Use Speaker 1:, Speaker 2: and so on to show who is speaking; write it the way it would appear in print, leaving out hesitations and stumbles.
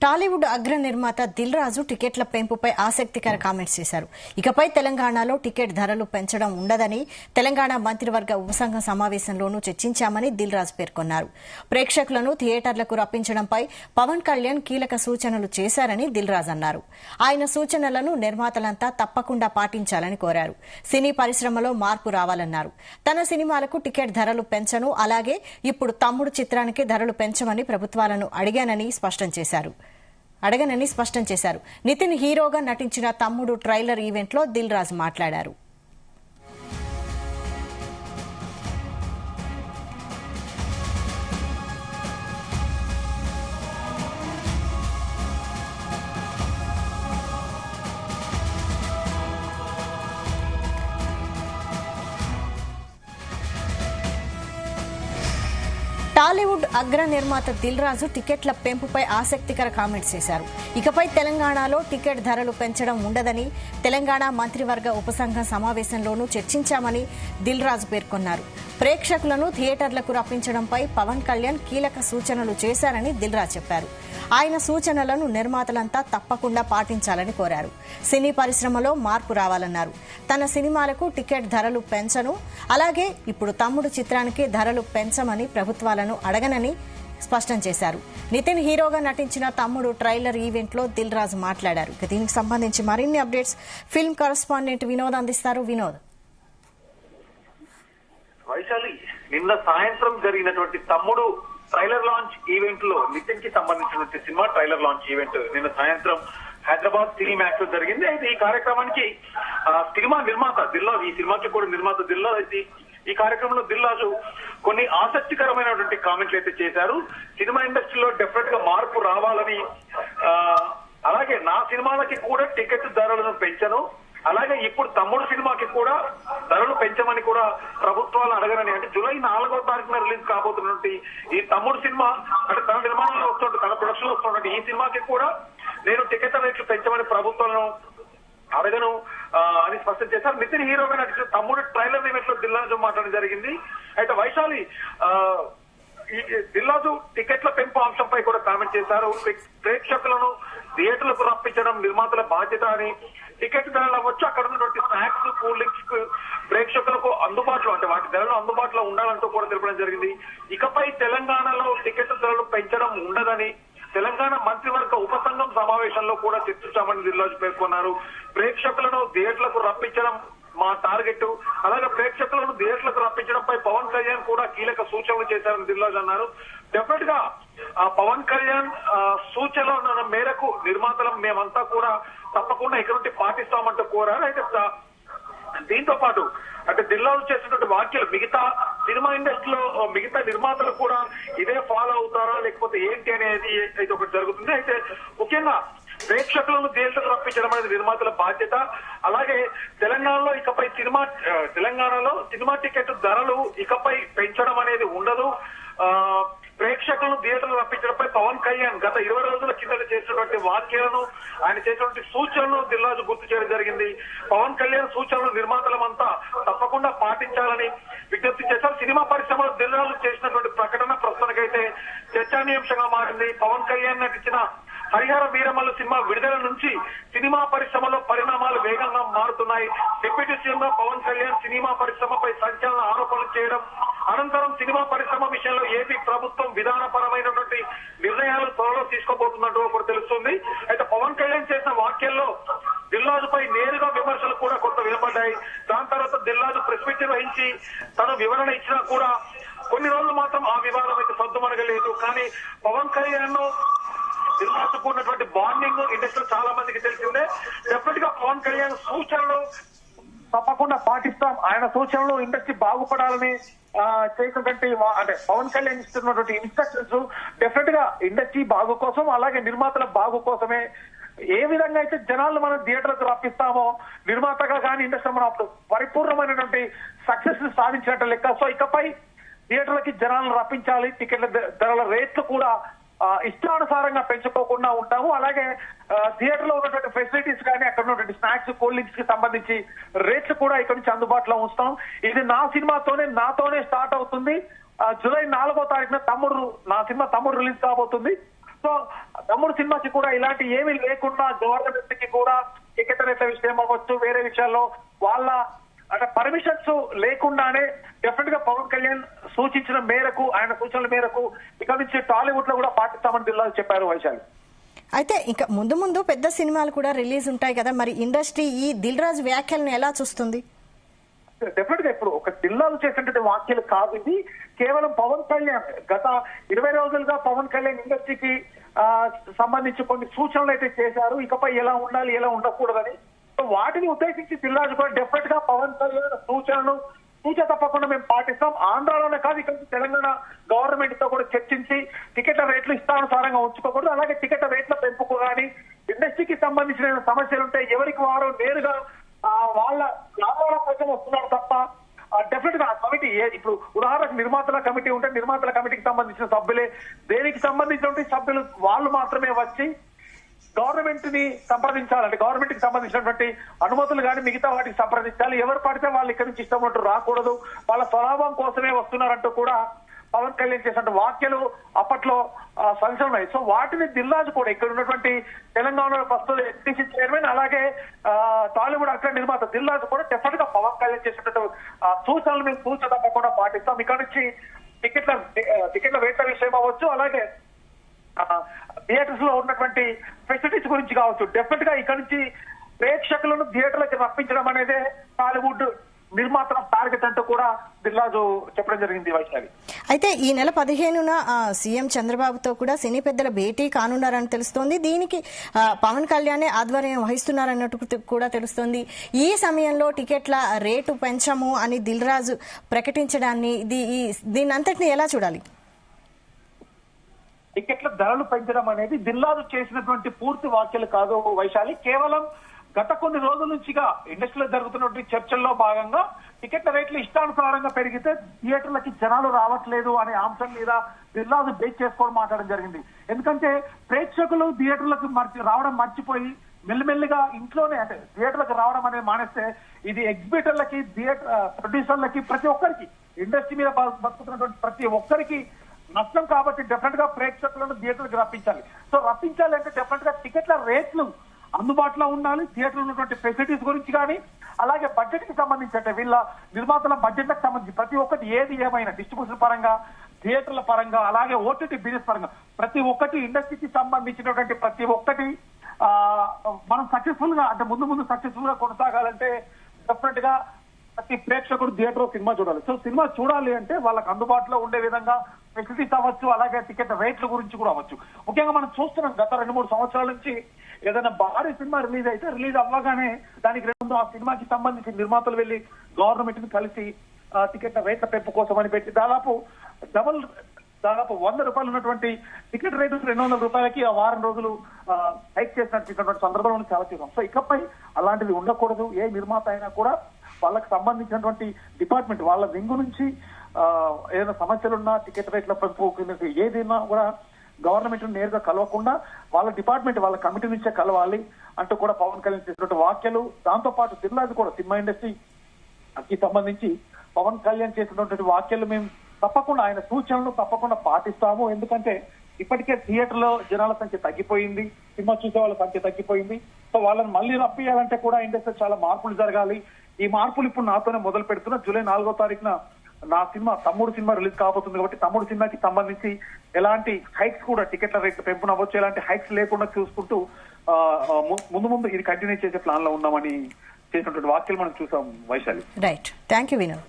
Speaker 1: టాలీవుడ్ అగ్ర నిర్మాత దిల్ రాజు టికెట్ల పెంపుపై ఆసక్తికర కామెంట్స్ చేశారు. ఇకపై తెలంగాణలో టికెట్ ధరలు పెంచడం ఉండదని తెలంగాణ మంత్రివర్గ ఉపసంఘం సమావేశంలోనూ చర్చించామని దిల్ రాజు పేర్కొన్నారు. ప్రేక్షకులను థియేటర్లకు రప్పించడంపై పవన్ కళ్యాణ్ కీలక సూచనలు చేశారని దిల్ రాజు అన్నారు. ఆయన సూచనలను నిర్మాతలంతా తప్పకుండా పాటించాలని కోరారు. సినీ పరిశ్రమలో మార్పు రావాలన్నారు. తన సినిమాలకు టికెట్ ధరలు పెంచను, అలాగే ఇప్పుడు తమ్ముడు చిత్రానికి ధరలు పెంచమని ప్రభుత్వాలను అడగనని స్పష్టం చేశారు. నితిన్ హీరోగా నటించిన తమ్ముడు ట్రైలర్ ఈవెంట్లో దిల్ రాజు మాట్లాడారు. టాలీవుడ్ అగ్ర నిర్మాత దిల్ రాజు టికెట్ల పెంపుపై ఆసక్తికర కామెంట్స్ చేశారు. ఇకపై తెలంగాణలో టికెట్ ధరలు పెంచడం ఉండదని తెలంగాణ మంత్రివర్గ ఉపసంఘం సమావేశంలోనూ చర్చించామని దిల్ రాజు పేర్కొన్నారు. ప్రేక్షకులను థియేటర్లకు రప్పించడంపై పవన్ కళ్యాణ్ కీలక సూచనలు చేశారని దిల్ రాజు చెప్పారు. ఆయన సూచనలను నిర్మాతలంతా తప్పకుండా పాటించాలని కోరారు. సినీ పరిశ్రమలో మార్పు రావాలన్నారు. తన సినిమాలకు టికెట్ ధరలు పెంచను, అలాగే ఇప్పుడు తమ్ముడు చిత్రానికి ధరలు పెంచమని ప్రభుత్వాలను అడగనని స్పష్టం చేశారు. నితిన్ హీరోగా నటించిన తమ్ముడు ట్రైలర్ ఈవెంట్లో దిల్ రాజు మాట్లాడారు. దీనికి సంబంధించి మరిన్ని అప్డేట్స్ ఫిల్మ్ కరెస్పాండెంట్ వినోద్ అందిస్తారు. వినోద్.
Speaker 2: వైశాలి, నిన్న సాయంత్రం జరిగినటువంటి తమ్ముడు ట్రైలర్ లాంచ్ ఈవెంట్ లో నితిన్ కి సంబంధించినటువంటి సినిమా ట్రైలర్ లాంచ్ ఈవెంట్ నిన్న సాయంత్రం హైదరాబాద్ సినీ మ్యాక్స్ లో జరిగింది. అయితే ఈ కార్యక్రమానికి సినిమా నిర్మాత దిల్రాజు, ఈ సినిమాకి కూడా నిర్మాత దిల్రాజు అయితే ఈ కార్యక్రమంలో దిల్రాజు కొన్ని ఆసక్తికరమైనటువంటి కామెంట్లు అయితే చేశారు. సినిమా ఇండస్ట్రీలో డెఫినెట్ గా మార్పు రావాలని, అలాగే నా సినిమాలకి కూడా టికెట్ ధరలను పెంచను, అలాగే ఇప్పుడు తమ్ముడు సినిమాకి కూడా ధరలు పెంచమని కూడా ప్రభుత్వాలు అడగరని, అంటే జూలై 4వ తారీఖున రిలీజ్ కాబోతున్నటువంటి ఈ తమ్ముడు సినిమా, అంటే తన నిర్మాణంలో వస్తున్నట్టు తన ప్రొడక్షన్ లో వస్తున్నట్టు ఈ సినిమాకి కూడా నేను టికెట్ రేట్లు పెంచమని ప్రభుత్వాలను అడగను అని స్పష్టం చేశారు. నితిన్ హీరోగా నటించిన తమ్ముడు ట్రైలర్ ఈవెంట్ లో దిల్రాజు మాట్లాడడం జరిగింది. అయితే వైశాలి, ఈ దిల్రాజు టికెట్ల పెంపు అంశంపై కూడా కామెంట్ చేశారు. ప్రేక్షకులను థియేటర్లకు రప్పించడం నిర్మాతల బాధ్యత అని, టికెట్ ధరలు అవ్వచ్చు, అక్కడ ఉన్నటువంటి స్నాక్స్, కూల్ డ్రింక్స్ ప్రేక్షకులకు అందుబాటులో, అంటే వాటి ధరలు అందుబాటులో ఉండాలంటూ కూడా తెలపడం జరిగింది. ఇకపై తెలంగాణలో టికెట్ ధరలు పెంచడం ఉండదని తెలంగాణ మంత్రివర్గ ఉపసంఘం సమావేశంలో కూడా చర్చించామని దిల్రాజు పేర్కొన్నారు. ప్రేక్షకులను థియేటర్లకు రప్పించడం మా టార్గెట్, అలాగే ప్రేక్షకులను థియేటర్లకు రప్పించడంపై పవన్ కళ్యాణ్ కూడా కీలక సూచనలు చేశారని దిల్రాజు అన్నారు. డెఫినెట్ గా పవన్ కళ్యాణ్ సూచనల మేరకు నిర్మాతలం మేమంతా కూడా తప్పకుండా ఇక్కడ నుండి పాటిస్తామంటూ కోరారు. అయితే దీంతో పాటు అంటే దిల్రాజు చేసినటువంటి వ్యాఖ్యలు మిగతా సినిమా ఇండస్ట్రీలో మిగతా నిర్మాతలు కూడా ఇదే ఫాలో అవుతారా లేకపోతే ఏంటి అనేది అయితే ఒకటి జరుగుతుంది. అయితే ముఖ్యంగా ప్రేక్షకులను థియేటర్లకు రప్పించడం అనేది నిర్మాతల బాధ్యత. అలాగే తెలంగాణలో సినిమా టికెట్ ధరలు ఇకపై పెంచడం అనేది ఉండదు. ప్రేక్షకులను థియేటర్లు రప్పించడంపై పవన్ కళ్యాణ్ గత 20 రోజుల కిందట చేసినటువంటి వ్యాఖ్యలను, ఆయన చేసినటువంటి సూచనలను దిల్రాజు గుర్తు చేయడం జరిగింది. పవన్ కళ్యాణ్ సూచనలు నిర్మాతలమంతా తప్పకుండా పాటించాలని విజ్ఞప్తి చేశారు. సినిమా పరిశ్రమలో దిల్రాజు చేసినటువంటి ప్రకటన ప్రస్తుతానికైతే చర్చానీయాంశంగా మారింది. పవన్ కళ్యాణ్ నటించిన హరిహర వీరమల్లు సినిమా విడుదల నుంచి సినిమా పరిశ్రమలో పరిణామాలు వేగంగా మారుతున్నాయి. డిప్యూటీ సీఎంగా పవన్ కళ్యాణ్ సినిమా పరిశ్రమపై సంచలన ఆరోపణలు చేయడం, అనంతరం సినిమా పరిశ్రమ విషయంలో ఏపీ ప్రభుత్వం విధానపరమైనటువంటి నిర్ణయాలు త్వరలో తీసుకోబోతున్నట్టు ఒకటి తెలుస్తుంది. అయితే పవన్ కళ్యాణ్ చేసిన వ్యాఖ్యల్లో దిల్రాజుపై నేరుగా విమర్శలు కూడా కొంత వినపడ్డాయి. దాని తర్వాత దిల్రాజు ప్రెస్ మీట్ నిర్వహించి తన వివరణ ఇచ్చినా కూడా కొన్ని రోజులు మాత్రం ఆ వివాదం అయితే సద్దుమణగలేదు. కానీ పవన్ కళ్యాణ్ దిల్రాజుకు ఉన్నటువంటి బాండింగ్ ఇండస్ట్రీలో చాలా మందికి తెలిసిందే. డెఫినెట్ గా పవన్ కళ్యాణ్ సూచనలు తప్పకుండా పాటిస్తాం. ఆయన సూచనలు ఇండస్ట్రీ బాగుపడాలని చేసినటువంటి, అంటే పవన్ కళ్యాణ్ ఇస్తున్నటువంటి ఇన్స్ట్రక్షన్స్ డెఫినెట్ గా ఇండస్ట్రీ బాగు కోసం, అలాగే నిర్మాతల బాగు కోసమే. ఏ విధంగా అయితే జనాలను మనం థియేటర్లకు రప్పిస్తామో నిర్మాతగా కానీ ఇండస్ట్రీ మనం అప్పుడు పరిపూర్ణమైనటువంటి సక్సెస్ సాధించినట్టు లెక్క. సో ఇకపై థియేటర్లకి జనాలను రప్పించాలి. టికెట్ల ధరల రేట్లు కూడా ఇష్టానుసారంగా పెంచుకోకుండా ఉంటాము. అలాగే థియేటర్ లో ఉన్నటువంటి ఫెసిలిటీస్ కానీ అక్కడ ఉన్నటువంటి స్నాక్స్, కూల్ డ్రింక్స్ కి సంబంధించి రేట్లు కూడా ఇక్కడ నుంచి అందుబాటులో ఉంచుతాం. ఇది నా సినిమాతోనే స్టార్ట్ అవుతుంది. జూలై 4వ తారీఖున నా సినిమా తమ్ముడు రిలీజ్ కాబోతుంది. సో సో తమ్ముడు సినిమాకి కూడా ఇలాంటి ఏమీ లేకుండా గవర్నమెంట్ కి కూడా టికెట్ రేట్ల విషయం అవ్వచ్చు, వేరే విషయాల్లో వాళ్ళ అంటే పర్మిషన్స్ లేకుండానే డెఫినెట్ గా పవన్ కళ్యాణ్ సూచించిన మేరకు, ఆయన సూచనల మేరకు ఇక్కడ నుంచి టాలీవుడ్ లో కూడా పాటిస్తామని దిల్రాజు చెప్పారు వైశాలి.
Speaker 1: అయితే ఇంకా ముందు ముందు పెద్ద సినిమాలు కూడా రిలీజ్ ఉంటాయి కదా, మరి ఇండస్ట్రీ ఈ దిల్ రాజు వ్యాఖ్యలను ఎలా చూస్తుంది?
Speaker 2: డెఫినెట్ గా ఇప్పుడు ఒక దిల్రాజు చేసినటువంటి వ్యాఖ్యలు కాదు, ఇది కేవలం పవన్ కళ్యాణ్ గత 20 రోజులుగా పవన్ కళ్యాణ్ ఇండస్ట్రీకి సంబంధించి కొన్ని సూచనలు అయితే చేశారు, ఇకపై ఎలా ఉండాలి ఎలా ఉండకూడదని. వాటిని ఉద్దేశించి దిల్రాజు కూడా డెఫినెట్ గా పవన్ కళ్యాణ్ సూచనలు సూచన తప్పకుండా మేము పాటిస్తాం, ఆంధ్రాలోనే కాదు ఇక్కడ నుంచి తెలంగాణ గవర్నమెంట్ తో కూడా చర్చించి టికెట్ల రేట్లు ఇష్టానుసారంగా ఉంచుకోకూడదు, అలాగే టికెట్ల రేట్ల పెంపుకు కానీ ఇండస్ట్రీకి సంబంధించిన సమస్యలు ఉంటే ఎవరికి వారు నేరుగా వాళ్ళ గ్రామాల కోసం వస్తున్నారు తప్ప డెఫినెట్ గా కమిటీ ఇప్పుడు ఉదాహరణకు నిర్మాతల కమిటీ ఉంటే నిర్మాతల కమిటీకి సంబంధించిన సభ్యులే, దేనికి సంబంధించినటువంటి సభ్యులు వాళ్ళు మాత్రమే వచ్చి గవర్నమెంట్ ని సంప్రదించాలంటే గవర్నమెంట్ కి సంబంధించినటువంటి అనుమతులు కానీ మిగతా వాటికి సంప్రదించాలి. ఎవరు పడితే వాళ్ళు ఇక్కడి నుంచి ఇష్టం ఉంటూ రాకూడదు, వాళ్ళ స్వలాభం కోసమే వస్తున్నారంటూ కూడా పవన్ కళ్యాణ్ చేసిన వ్యాఖ్యలు అప్పట్లో సంచలనాయి. సో వాటిని దిల్రాజు కూడా ఇక్కడ ఉన్నటువంటి తెలంగాణలో ప్రస్తుత ఎస్టీసీ చైర్మన్ అలాగే టాలీవుడ్ అగ్ర నిర్మాత దిల్రాజు కూడా డెఫినెట్ గా పవన్ కళ్యాణ్ చేసినట్టు సూచనలు మేము సూచన తప్పకుండా పాటిస్తాం. ఇక్కడ నుంచి టికెట్ల రేట్ల విషయం అవ్వచ్చు, అలాగే థియేటర్స్ లో ఉన్నటువంటి ఫెసిలిటీస్ గురించి కావచ్చు, డెఫినెట్ గా ఇక్కడ నుంచి ప్రేక్షకులను థియేటర్లకు రప్పించడం అనేది టాలీవుడ్ నిర్మాతల టార్గెట్ అంటూ కూడా దిల్రాజు చెప్పడం జరిగింది వైశాలి.
Speaker 1: అయితే ఈ నెల 15న సీఎం చంద్రబాబుతో కూడా సినీ పెద్దల భేటీ కానున్నారని తెలుస్తోంది. దీనికి పవన్ కళ్యాణ్ ఆధ్వర్యం వహిస్తున్నారన్నట్టు కూడా తెలుస్తోంది. ఈ సమయంలో టికెట్ల రేటు పెంచము అని దిల్రాజు ప్రకటించడాన్ని దీని అంతటిని ఎలా చూడాలి?
Speaker 2: టికెట్ల ధరలు పెంచడం అనేది దిల్రాజు చేసినటువంటి పూర్తి వ్యాఖ్యలు కాదు వైశాలి, కేవలం గత కొన్ని రోజుల నుంచిగా ఇండస్ట్రీలో జరుగుతున్నటువంటి చర్చల్లో భాగంగా టికెట్ల రేట్లు ఇష్టానుసారంగా పెరిగితే థియేటర్లకి జనాలు రావట్లేదు అనే అంశం మీద దిల్రాజు బేస్ చేసుకొని మాట్లాడడం జరిగింది. ఎందుకంటే ప్రేక్షకులు థియేటర్లకు రావడం మర్చిపోయి మెల్లిమెల్లిగా ఇంట్లోనే అంటే థియేటర్లకు రావడం అనేది మానేస్తే ఇది ఎగ్జిబిటర్లకి థియేటర్ ప్రొడ్యూసర్లకి ప్రతి ఒక్కరికి ఇండస్ట్రీ మీద బతుకుతున్నటువంటి ప్రతి ఒక్కరికి నష్టం. కాబట్టి డెఫినెట్ గా ప్రేక్షకులను థియేటర్కి రప్పించాలి. సో రప్పించాలి అంటే డెఫినెట్ గా టికెట్ల రేట్లు అందుబాటులో ఉండాలి, థియేటర్ ఉన్నటువంటి ఫెసిలిటీస్ గురించి కానీ అలాగే బడ్జెట్ కి సంబంధించి అంటే వీళ్ళ నిర్మాతల బడ్జెట్ కి సంబంధించి ప్రతి ఒక్కటి ఏది ఏమైనా డిస్ట్రిబ్యూషన్ పరంగా థియేటర్ల పరంగా అలాగే ఓటీటీ బిజినెస్ పరంగా ప్రతి ఒక్కటి ఇండస్ట్రీకి సంబంధించినటువంటి ప్రతి ఒక్కటి మనం సక్సెస్ఫుల్ గా అంటే ముందు సక్సెస్ఫుల్ గా కొనసాగాలంటే డెఫినెట్ గా ప్రతి ప్రేక్షకుడు థియేటర్ సినిమా చూడాలి. సో సినిమా చూడాలి అంటే వాళ్ళకి అందుబాటులో ఉండే విధంగా ఫెసిలిటీస్ అవ్వచ్చు, అలాగే టికెట్ రేట్ల గురించి కూడా అవ్వచ్చు. ముఖ్యంగా మనం చూస్తున్నాం గత 2-3 సంవత్సరాల నుంచి ఏదైనా భారీ సినిమా రిలీజ్ అయితే రిలీజ్ అవ్వగానే దానికి ఆ సినిమాకి సంబంధించి నిర్మాతలు వెళ్లి గవర్నమెంట్ ని కలిసి టికెట్ల రేట్ల పెంపు కోసం అని పెట్టి దాదాపు 100 రూపాయలు ఉన్నటువంటి టికెట్ రేటు 200 రూపాయలకి ఆ వారం రోజులు హైక్ చేసినటువంటి సందర్భంలో చాలా చూసాం. సో ఇకపై అలాంటిది ఉండకూడదు. ఏ నిర్మాత అయినా కూడా వాళ్ళకి సంబంధించినటువంటి డిపార్ట్మెంట్ వాళ్ళ వింగు నుంచి ఏదైనా సమస్యలున్నా టికెట్ రేట్ల పెంపు ఏదైనా కూడా గవర్నమెంట్ నేరుగా కలవకుండా వాళ్ళ డిపార్ట్మెంట్ వాళ్ళ కమిటీ నుంచే కలవాలి అంటూ కూడా పవన్ కళ్యాణ్ చేసినటువంటి వ్యాఖ్యలు. దాంతో పాటు దిల్రాజు కూడా సినిమా ఇండస్ట్రీకి సంబంధించి పవన్ కళ్యాణ్ చేసినటువంటి వ్యాఖ్యలు మేము తప్పకుండా ఆయన సూచనలు తప్పకుండా పాటిస్తాము. ఎందుకంటే ఇప్పటికే థియేటర్లో జనాల సంఖ్య తగ్గిపోయింది, సినిమా చూసే వాళ్ళ సంఖ్య తగ్గిపోయింది. సో వాళ్ళని మళ్ళీ రప్పియాలంటే కూడా ఇండస్ట్రీ చాలా మార్పులు జరగాలి. ఈ మార్పులు ఇప్పుడు నాతోనే మొదలు పెడుతున్నా. జూలై 4వ తారీఖున నా సినిమా తమ్ముడు సినిమా రిలీజ్ కాబోతుంది కాబట్టి తమ్ముడు సినిమాకి సంబంధించి ఎలాంటి హైక్స్ కూడా టికెట్ల రేట్లు పెంపునవచ్చు, ఎలాంటి హైక్స్ లేకుండా చూసుకుంటూ ముందు ఇది కంటిన్యూ చేసే ప్లాన్ లో ఉన్నామని చేసినటువంటి వ్యాఖ్యలు మనం చూసాం Vaishali.
Speaker 1: Right, thank you Vinod.